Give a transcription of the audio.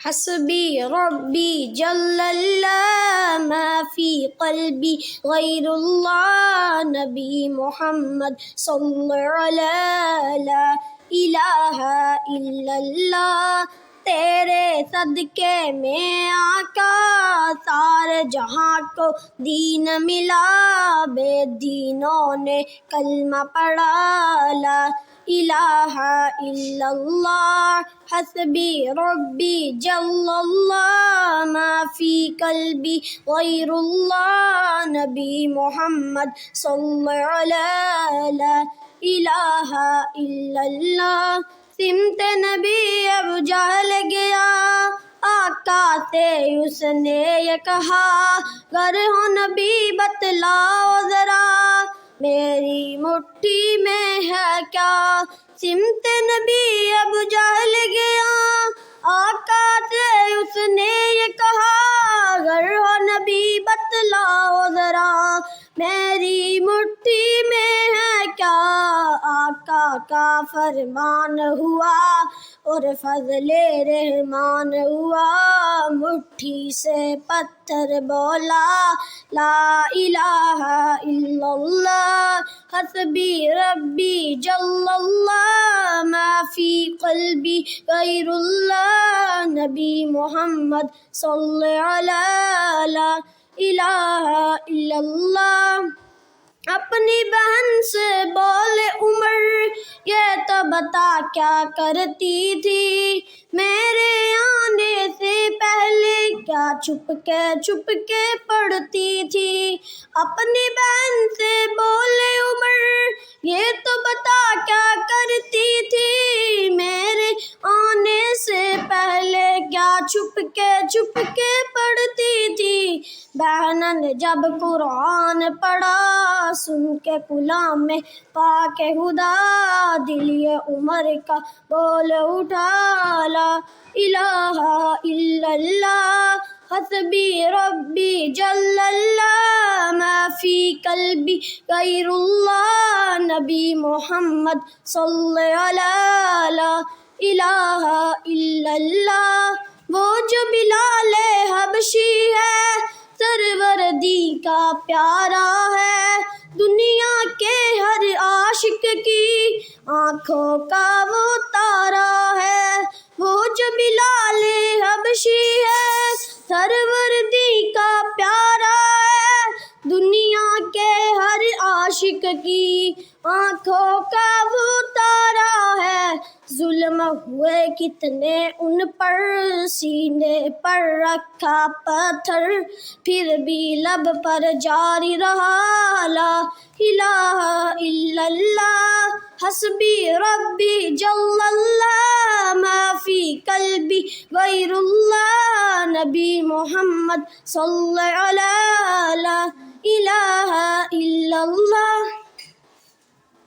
حسبی ربی جل اللہ ما فی قلبی غیر اللہ نبی محمد صلی اللہ علیہ لا الہ الا اللہ. تیرے صدقے میں آقا سارے جہاں کو دین ملا، بے دینوں نے کلمہ پڑھا لا الہ الا اللہ. حسبی ربی جل اللہ ما فی قلبی غیر اللہ نبی محمد صلی اللہ علیہ لا الہ الا اللہ. سمت نبی ابو جہل گیا، آقا سے اس نے یہ کہا، گر ہو نبی بتلاؤ ذرا میری مٹھی میں ہے کیا. سمت نبی ابو جہل گیا، آقا سے اس نے یہ کہا، گر ہو نبی بتلاؤ ذرا میری مٹھی میں ہے کیا. آقا کا فرمان ہوا اور فضل رحمان ہوا، مٹھی سے پتھر بولا لا الہ الا اللہ. حسبی ربی جل اللہ ما فی قلبی غیر اللہ نبی محمد صلی اللہ لا الہ الا اللہ. اپنی بہن سے بولے عمر، یہ تو بتا کیا کرتی تھی میرے آنے سے پہلے، کیا چھپ کے پڑھتی تھی. اپنی بہن سے بولے عمر، یہ تو بتا کیا کرتی تھی میرے آنے سے پہلے، کیا چھپ کے پڑھتی تھی. بہن نے جب قرآن پڑھا، سن کے کلام میں پاک خدا، دل یہ عمر کا بول اٹھا لا الہ الا اللہ. حسبی ربی جل اللہ ما فی قلبی غیر اللہ نبی محمد صلی اللہ لا الہ الا اللہ. وہ جو بلال حبشی ہے، سروردی کا پیارا ہے، دنیا کے ہر عاشق کی آنکھوں کا وہ تارا ہے. وہ جو بلال حبشی ہے، سروردی کا پیارا ہے، دنیا کے ہر عاشق کی آنکھوں کا وہ تارا ہے. ظلم ہوئے کتنے ان پر، سینے پر رکھا پتھر، پھر بھی لب پر جاری رہا لا الہ الا اللہ. حسبی ربی جل اللہ ما فی قلبی غیر اللہ نبی محمد صلی اللہ لا الہ الا اللہ.